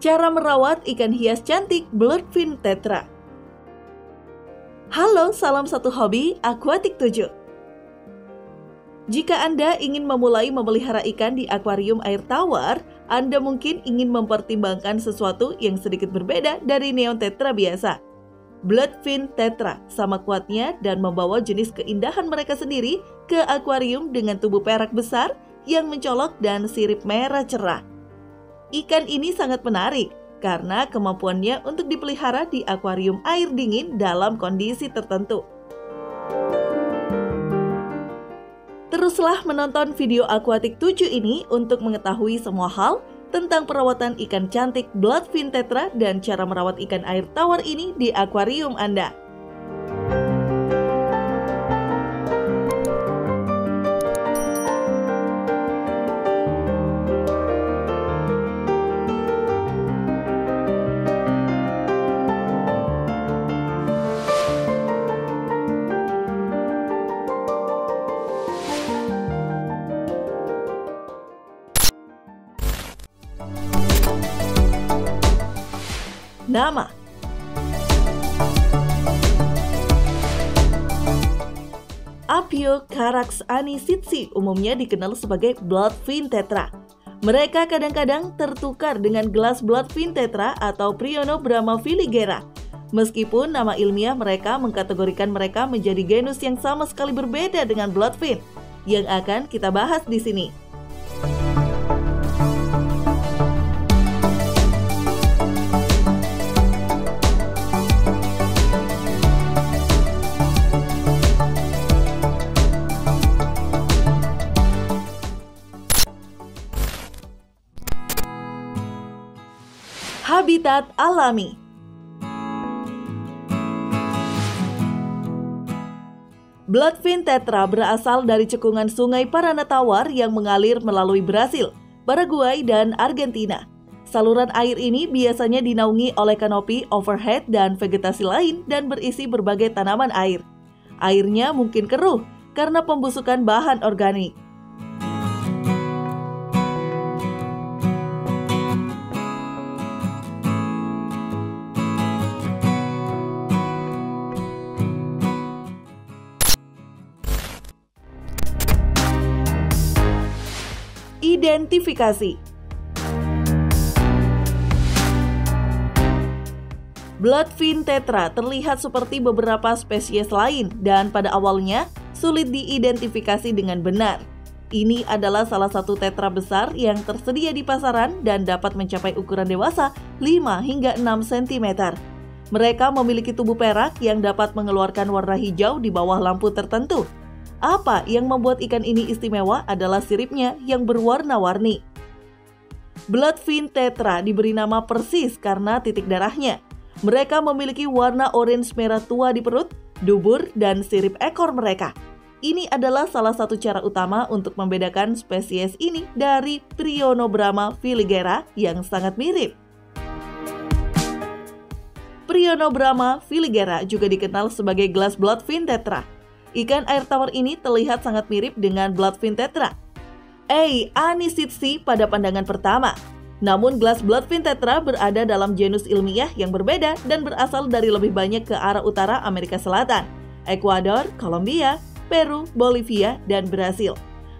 Cara merawat ikan hias cantik Bloodfin Tetra. Halo, salam satu hobi, Aquatic 7. Jika Anda ingin memulai memelihara ikan di akuarium air tawar, Anda mungkin ingin mempertimbangkan sesuatu yang sedikit berbeda dari neon tetra biasa. Bloodfin Tetra sama kuatnya dan membawa jenis keindahan mereka sendiri ke akuarium dengan tubuh perak besar yang mencolok dan sirip merah cerah. Ikan ini sangat menarik karena kemampuannya untuk dipelihara di akuarium air dingin dalam kondisi tertentu. Teruslah menonton video Aquatic 7 ini untuk mengetahui semua hal tentang perawatan ikan cantik Bloodfin Tetra dan cara merawat ikan air tawar ini di akuarium Anda. Nama: Apiocaarax anisitsi, umumnya dikenal sebagai Bloodfin Tetra. Mereka kadang-kadang tertukar dengan gelas Bloodfin Tetra atau Prionobrama filigera. Meskipun nama ilmiah mereka mengkategorikan mereka menjadi genus yang sama sekali berbeda dengan Bloodfin, yang akan kita bahas di sini. Habitat alami. Bloodfin Tetra berasal dari cekungan sungai Paranatawar yang mengalir melalui Brasil, Paraguay, dan Argentina. Saluran air ini biasanya dinaungi oleh kanopi overhead dan vegetasi lain dan berisi berbagai tanaman air. Airnya mungkin keruh karena pembusukan bahan organik. Identifikasi. Bloodfin Tetra terlihat seperti beberapa spesies lain dan pada awalnya sulit diidentifikasi dengan benar. Ini adalah salah satu tetra besar yang tersedia di pasaran dan dapat mencapai ukuran dewasa 5 hingga 6 cm. Mereka memiliki tubuh perak yang dapat mengeluarkan warna hijau di bawah lampu tertentu. Apa yang membuat ikan ini istimewa adalah siripnya yang berwarna-warni. Bloodfin Tetra diberi nama persis karena titik darahnya. Mereka memiliki warna orange merah tua di perut, dubur, dan sirip ekor mereka. Ini adalah salah satu cara utama untuk membedakan spesies ini dari Prionobrama filigera yang sangat mirip. Prionobrama filigera juga dikenal sebagai gelas Bloodfin Tetra. Ikan air tawar ini terlihat sangat mirip dengan Bloodfin Tetra, anisitsi pada pandangan pertama. Namun gelas Bloodfin Tetra berada dalam genus ilmiah yang berbeda dan berasal dari lebih banyak ke arah utara Amerika Selatan, Ekuador, Kolombia, Peru, Bolivia, dan Brasil.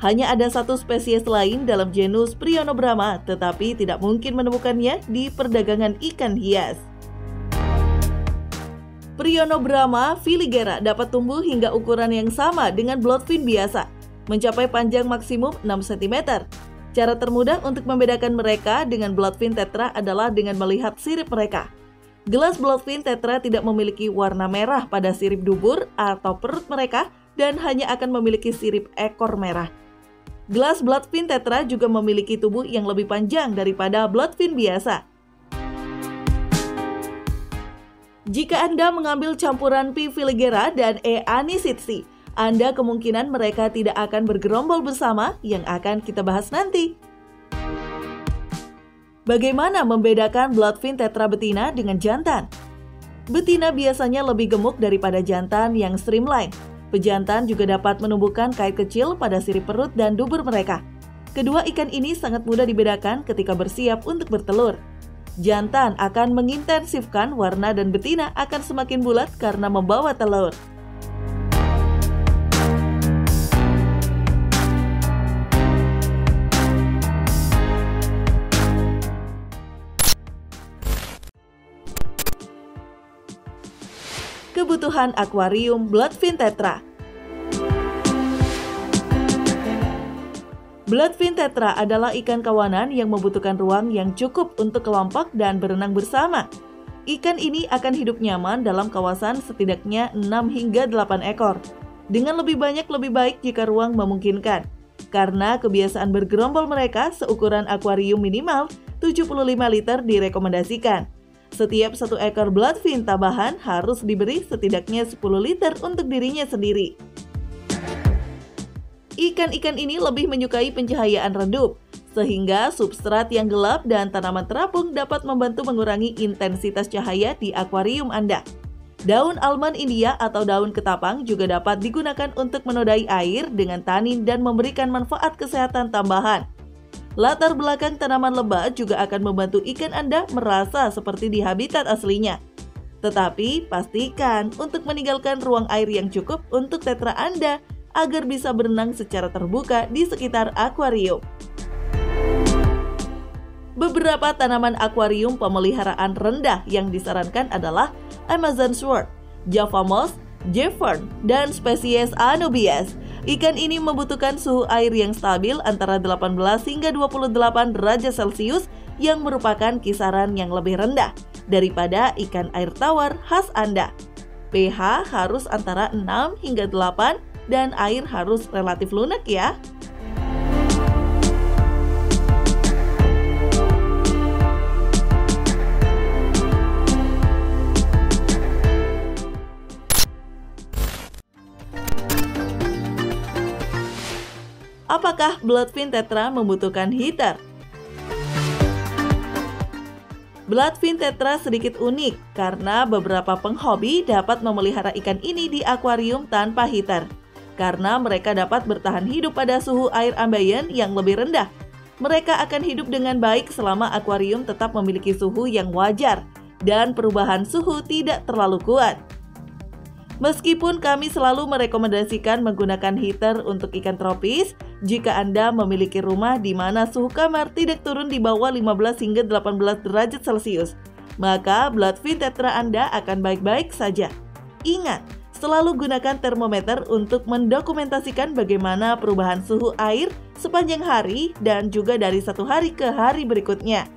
Hanya ada satu spesies lain dalam genus Prionobrama, tetapi tidak mungkin menemukannya di perdagangan ikan hias. Prionobrama filigera dapat tumbuh hingga ukuran yang sama dengan Bloodfin biasa, mencapai panjang maksimum 6 cm. Cara termudah untuk membedakan mereka dengan Bloodfin Tetra adalah dengan melihat sirip mereka. Gelas Bloodfin Tetra tidak memiliki warna merah pada sirip dubur atau perut mereka dan hanya akan memiliki sirip ekor merah. Gelas Bloodfin Tetra juga memiliki tubuh yang lebih panjang daripada Bloodfin biasa. Jika Anda mengambil campuran P. filigera dan E. anisitsi, Anda kemungkinan mereka tidak akan bergerombol bersama yang akan kita bahas nanti. Bagaimana membedakan Bloodfin Tetra betina dengan jantan? Betina biasanya lebih gemuk daripada jantan yang streamline. Pejantan juga dapat menumbuhkan kait kecil pada sirip perut dan dubur mereka. Kedua ikan ini sangat mudah dibedakan ketika bersiap untuk bertelur. Jantan akan mengintensifkan warna dan betina akan semakin bulat karena membawa telur. Kebutuhan akuarium Bloodfin Tetra. Bloodfin Tetra adalah ikan kawanan yang membutuhkan ruang yang cukup untuk kelompok dan berenang bersama. Ikan ini akan hidup nyaman dalam kawasan setidaknya 6 hingga 8 ekor. Dengan lebih banyak lebih baik jika ruang memungkinkan. Karena kebiasaan bergerombol mereka, seukuran akuarium minimal 75 liter direkomendasikan. Setiap 1 ekor bloodfin tambahan harus diberi setidaknya 10 liter untuk dirinya sendiri. Ikan-ikan ini lebih menyukai pencahayaan redup, sehingga substrat yang gelap dan tanaman terapung dapat membantu mengurangi intensitas cahaya di akuarium Anda. Daun almond India atau daun ketapang juga dapat digunakan untuk menodai air dengan tanin dan memberikan manfaat kesehatan tambahan. Latar belakang tanaman lebat juga akan membantu ikan Anda merasa seperti di habitat aslinya. Tetapi pastikan untuk meninggalkan ruang air yang cukup untuk tetra Anda agar bisa berenang secara terbuka di sekitar akuarium. Beberapa tanaman akuarium pemeliharaan rendah yang disarankan adalah Amazon sword, Java moss, Jeffern, dan spesies Anubias. Ikan ini membutuhkan suhu air yang stabil antara 18 hingga 28 derajat Celcius yang merupakan kisaran yang lebih rendah daripada ikan air tawar khas Anda. pH harus antara 6 hingga 8 dan air harus relatif lunak ya. Apakah Bloodfin Tetra membutuhkan heater? Bloodfin Tetra sedikit unik karena beberapa penghobi dapat memelihara ikan ini di akuarium tanpa heater. Karena mereka dapat bertahan hidup pada suhu air ambien yang lebih rendah. Mereka akan hidup dengan baik selama akuarium tetap memiliki suhu yang wajar dan perubahan suhu tidak terlalu kuat. Meskipun kami selalu merekomendasikan menggunakan heater untuk ikan tropis, jika Anda memiliki rumah di mana suhu kamar tidak turun di bawah 15 hingga 18 derajat Celcius, maka Bloodfin Tetra Anda akan baik-baik saja. Ingat, selalu gunakan termometer untuk mendokumentasikan bagaimana perubahan suhu air sepanjang hari dan juga dari satu hari ke hari berikutnya.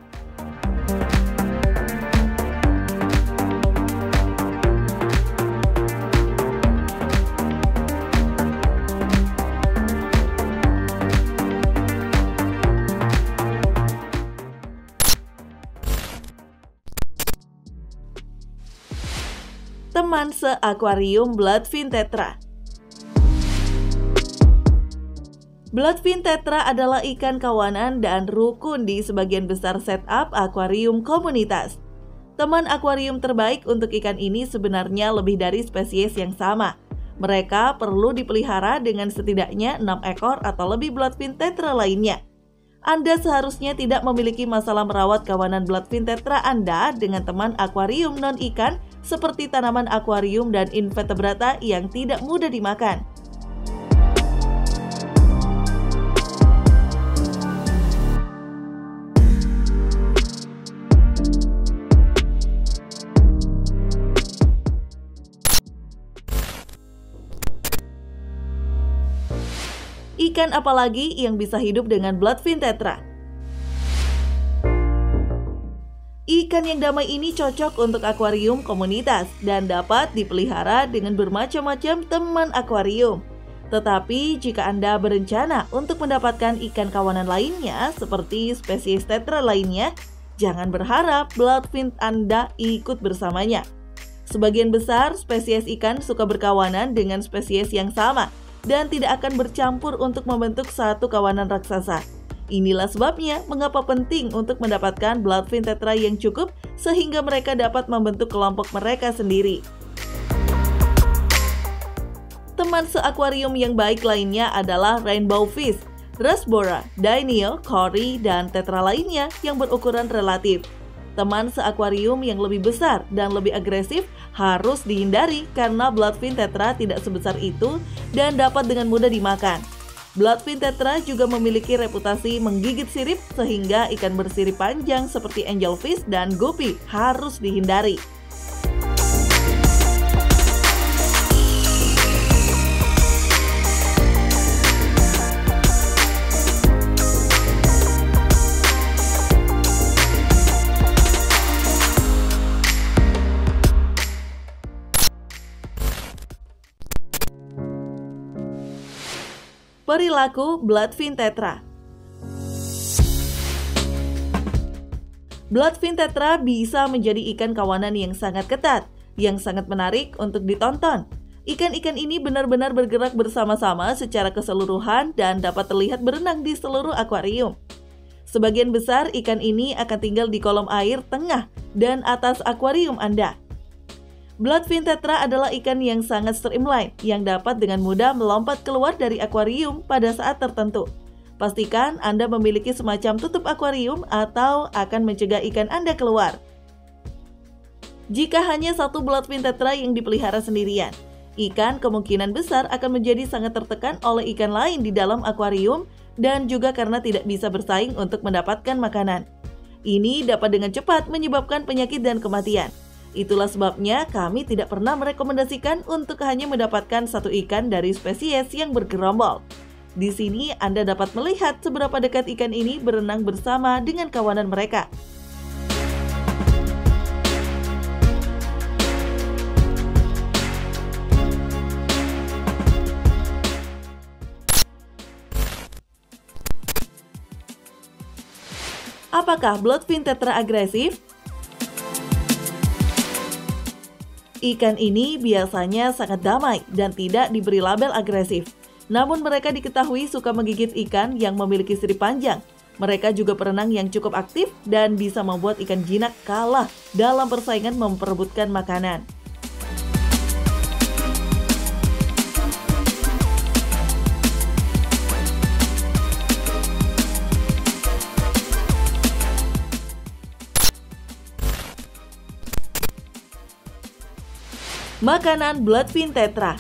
Teman seakuarium Bloodfin Tetra. Bloodfin Tetra adalah ikan kawanan dan rukun di sebagian besar setup akuarium komunitas. Teman akuarium terbaik untuk ikan ini sebenarnya lebih dari spesies yang sama. Mereka perlu dipelihara dengan setidaknya 6 ekor atau lebih Bloodfin Tetra lainnya. Anda seharusnya tidak memiliki masalah merawat kawanan Bloodfin Tetra Anda dengan teman akuarium non-ikan seperti tanaman akuarium dan invertebrata yang tidak mudah dimakan. Ikan apalagi yang bisa hidup dengan Bloodfin Tetra? Ikan yang damai ini cocok untuk akuarium komunitas dan dapat dipelihara dengan bermacam-macam teman akuarium. Tetapi jika Anda berencana untuk mendapatkan ikan kawanan lainnya seperti spesies tetra lainnya, jangan berharap Bloodfin Anda ikut bersamanya. Sebagian besar spesies ikan suka berkawanan dengan spesies yang sama dan tidak akan bercampur untuk membentuk satu kawanan raksasa. Inilah sebabnya mengapa penting untuk mendapatkan Bloodfin Tetra yang cukup sehingga mereka dapat membentuk kelompok mereka sendiri. Teman seakuarium yang baik lainnya adalah rainbow fish, rasbora, dineo, cory, dan tetra lainnya yang berukuran relatif. Teman seakuarium yang lebih besar dan lebih agresif harus dihindari karena bloodfin tetra tidak sebesar itu dan dapat dengan mudah dimakan. Bloodfin tetra juga memiliki reputasi menggigit sirip sehingga ikan bersirip panjang seperti angelfish dan guppy harus dihindari. Perilaku bloodfin tetra. Bloodfin tetra bisa menjadi ikan kawanan yang sangat ketat, yang sangat menarik untuk ditonton. Ikan-ikan ini benar-benar bergerak bersama-sama secara keseluruhan dan dapat terlihat berenang di seluruh akuarium. Sebagian besar ikan ini akan tinggal di kolom air tengah dan atas akuarium Anda. Bloodfin tetra adalah ikan yang sangat streamline yang dapat dengan mudah melompat keluar dari akuarium pada saat tertentu. Pastikan Anda memiliki semacam tutup akuarium atau akan mencegah ikan Anda keluar. Jika hanya satu bloodfin tetra yang dipelihara sendirian, ikan kemungkinan besar akan menjadi sangat tertekan oleh ikan lain di dalam akuarium dan juga karena tidak bisa bersaing untuk mendapatkan makanan. Ini dapat dengan cepat menyebabkan penyakit dan kematian. Itulah sebabnya kami tidak pernah merekomendasikan untuk hanya mendapatkan satu ikan dari spesies yang bergerombol. Di sini Anda dapat melihat seberapa dekat ikan ini berenang bersama dengan kawanan mereka. Apakah bloodfin tetra agresif? Ikan ini biasanya sangat damai dan tidak diberi label agresif. Namun mereka diketahui suka menggigit ikan yang memiliki sirip panjang. Mereka juga perenang yang cukup aktif dan bisa membuat ikan jinak kalah dalam persaingan memperebutkan makanan. Makanan bloodfin tetra.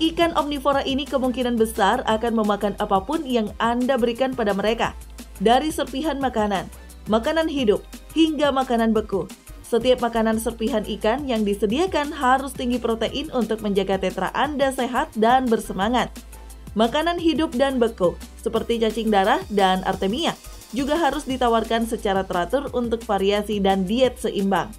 Ikan omnivora ini kemungkinan besar akan memakan apapun yang Anda berikan pada mereka. Dari serpihan makanan, makanan hidup, hingga makanan beku. Setiap makanan serpihan ikan yang disediakan harus tinggi protein untuk menjaga tetra Anda sehat dan bersemangat. Makanan hidup dan beku, seperti cacing darah dan artemia, juga harus ditawarkan secara teratur untuk variasi dan diet seimbang.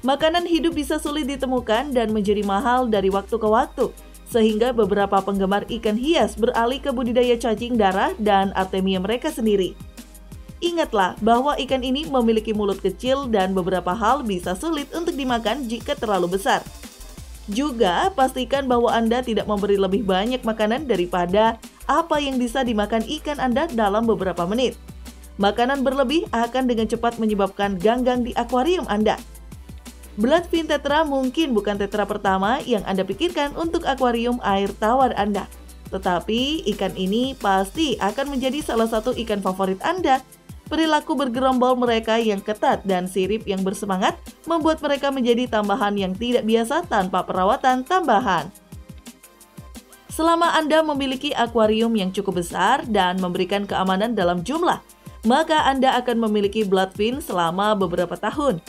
Makanan hidup bisa sulit ditemukan dan menjadi mahal dari waktu ke waktu, sehingga beberapa penggemar ikan hias beralih ke budidaya cacing darah dan artemia mereka sendiri. Ingatlah bahwa ikan ini memiliki mulut kecil dan beberapa hal bisa sulit untuk dimakan jika terlalu besar. Juga pastikan bahwa Anda tidak memberi lebih banyak makanan daripada apa yang bisa dimakan ikan Anda dalam beberapa menit. Makanan berlebih akan dengan cepat menyebabkan ganggang di akuarium Anda. Bloodfin tetra mungkin bukan tetra pertama yang Anda pikirkan untuk akuarium air tawar Anda. Tetapi ikan ini pasti akan menjadi salah satu ikan favorit Anda. Perilaku bergerombol mereka yang ketat dan sirip yang bersemangat membuat mereka menjadi tambahan yang tidak biasa tanpa perawatan tambahan. Selama Anda memiliki akuarium yang cukup besar dan memberikan keamanan dalam jumlah, maka Anda akan memiliki bloodfin selama beberapa tahun.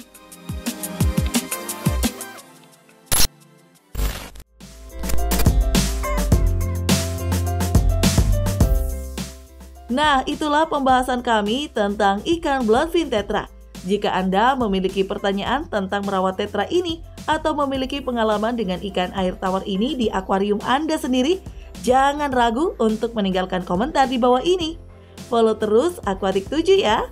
Nah, itulah pembahasan kami tentang ikan bloodfin tetra. Jika Anda memiliki pertanyaan tentang merawat tetra ini atau memiliki pengalaman dengan ikan air tawar ini di akuarium Anda sendiri, jangan ragu untuk meninggalkan komentar di bawah ini. Follow terus Aquatic 7 ya!